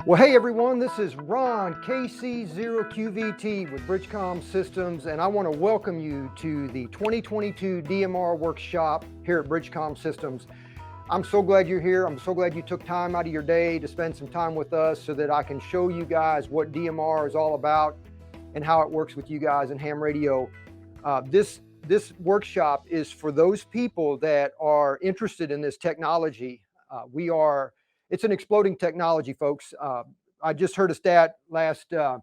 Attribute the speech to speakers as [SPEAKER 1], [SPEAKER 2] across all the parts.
[SPEAKER 1] Well, hey everyone, this is Ron KC0QVT with Bridgecom Systems, and I want to welcome you to the 2022 DMR workshop here at Bridgecom Systems. I'm so glad you're here. I'm so glad you took time out of your day to spend some time with us so that I can show you guys what DMR is all about and how it works with you guys in ham radio. This workshop is for those people that are interested in this technology. It's an exploding technology, folks. I just heard a stat the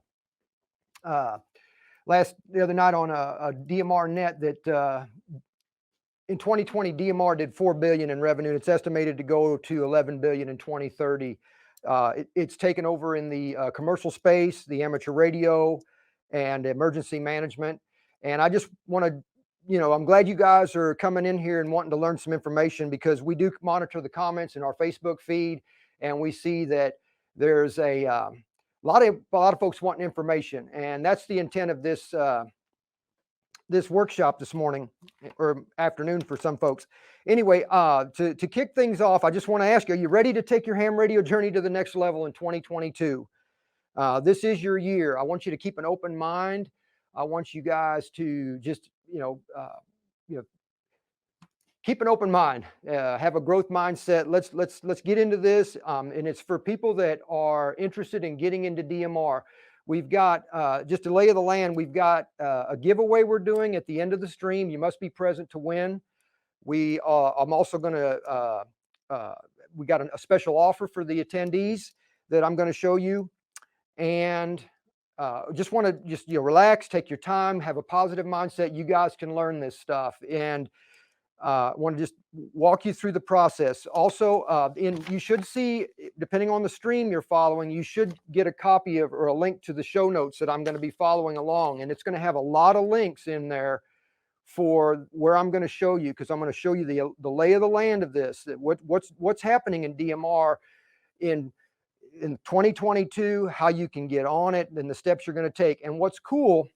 [SPEAKER 1] other night on a DMR net that in 2020 DMR did 4 billion in revenue. It's estimated to go to 11 billion in 2030. It's taken over in the commercial space, the amateur radio, and emergency management. And I just want to, I'm glad you guys are coming in here and wanting to learn some information, because we do monitor the comments in our Facebook feed, and we see that there's a lot of folks wanting information, and that's the intent of this workshop this morning or afternoon for some folks. Anyway, to kick things off, I just want to ask you, are you ready to take your ham radio journey to the next level in 2022? This is your year. I want you to keep an open mind. I want you guys to just, keep an open mind, have a growth mindset. Let's get into this. And it's for people that are interested in getting into DMR. We've got just a lay of the land. We've got a giveaway we're doing at the end of the stream. You must be present to win. I'm also going to, we got a special offer for the attendees that I'm going to show you. And just want to relax, take your time, have a positive mindset. You guys can learn this stuff. And want to just walk you through the process. Also, you should see, depending on the stream you're following, you should get a copy of or a link to the show notes that I'm going to be following along. And it's going to have a lot of links in there for where I'm going to show you, because I'm going to show you the lay of the land of this, that what's happening in DMR in 2022, how you can get on it, and the steps you're going to take. And what's cool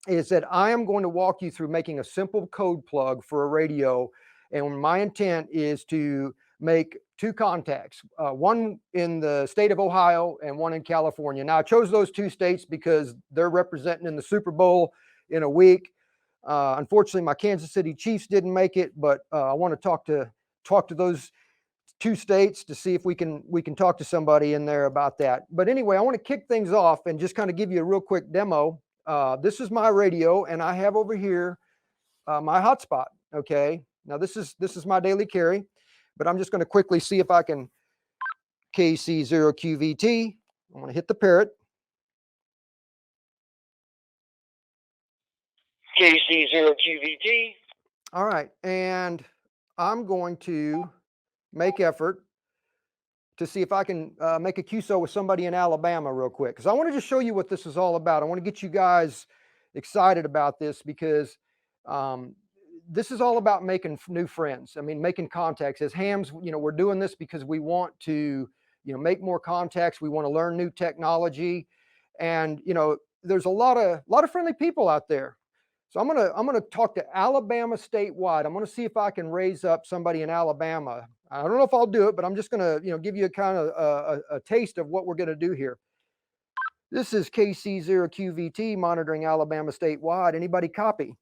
[SPEAKER 1] is that I am going to walk you through making a simple code plug for a radio. And my intent is to make two contacts, one in the state of Ohio and one in California. Now, I chose those two states because they're representing in the Super Bowl in a week. Unfortunately, my Kansas City Chiefs didn't make it, but I want to talk to those two states to see if we can talk to somebody in there about that. But anyway, I want to kick things off and just kind of give you a real quick demo. This is my radio, and I have over here my hotspot. Okay, now this is my daily carry, but I'm just going to quickly see if I can KC0QVT. I'm going to hit the parrot.
[SPEAKER 2] KC0QVT.
[SPEAKER 1] All right, and I'm going to make effort to see if I can make a QSO with somebody in Alabama real quick, because I want to just show you what this is all about. I want to get you guys excited about this, because this is all about making new friends. I mean, making contacts. As hams, we're doing this because we want to, make more contacts. We want to learn new technology, and there's a lot of friendly people out there. So I'm gonna talk to Alabama statewide. I'm gonna see if I can raise up somebody in Alabama. I don't know if I'll do it, but I'm just gonna give you a kind of a taste of what we're gonna do here. This is KC0QVT monitoring Alabama statewide. Anybody copy?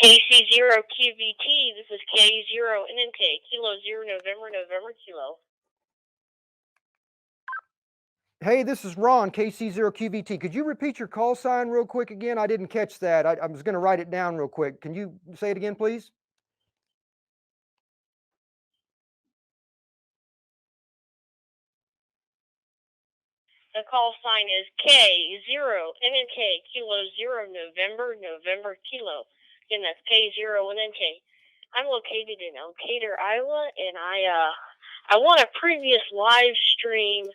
[SPEAKER 2] KC0QVT, this is K0NNK, Kilo 0 November Kilo.
[SPEAKER 1] Hey, this is Ron, KC0QVT. Could you repeat your call sign real quick again? I didn't catch that. I was going to write it down real quick. Can you say it again, please?
[SPEAKER 2] The call sign is K0NNK, Kilo 0 November Kilo. Again, that's K0NNK. I'm located in Elkader, Iowa, and I want a previous live stream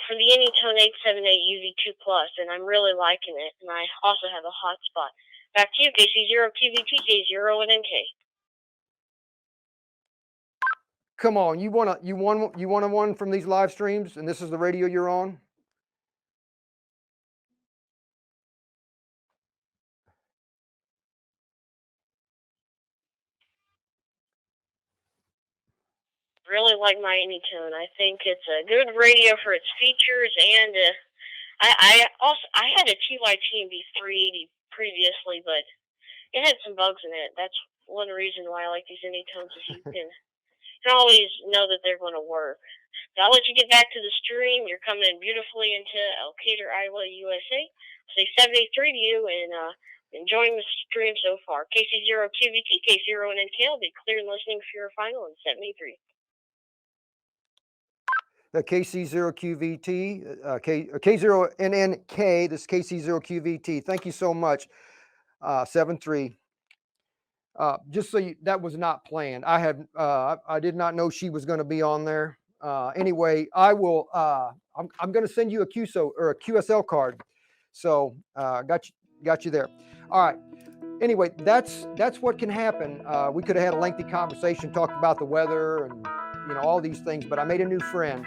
[SPEAKER 2] for the Anytone 878 UV2 Plus, and I'm really liking it. And I also have a hotspot. Back to you, KC0QVT, K0NNK.
[SPEAKER 1] Come on, you want one from these live streams, and this is the radio you're on?
[SPEAKER 2] really like my Anytone. I think it's a good radio for its features, and I had a TYT MB380 previously, but it had some bugs in it. That's one reason why I like these Anytones is you can always know that they're going to work. Now I'll let you get back to the stream. You're coming in beautifully into Elkader, Iowa, USA. Say 73 to you, and enjoying the stream so far. KC0QVT, K0NNK will be clear and listening for your final in 73.
[SPEAKER 1] The KC0QVT, K0NNK, this is KC0QVT. Thank you so much, 73. Just so that was not planned. I did not know she was going to be on there. Anyway, I will. I'm going to send you a QSO or a QSL card. So got you there. All right. Anyway, that's what can happen. We could have had a lengthy conversation, talked about the weather and all these things, but I made a new friend.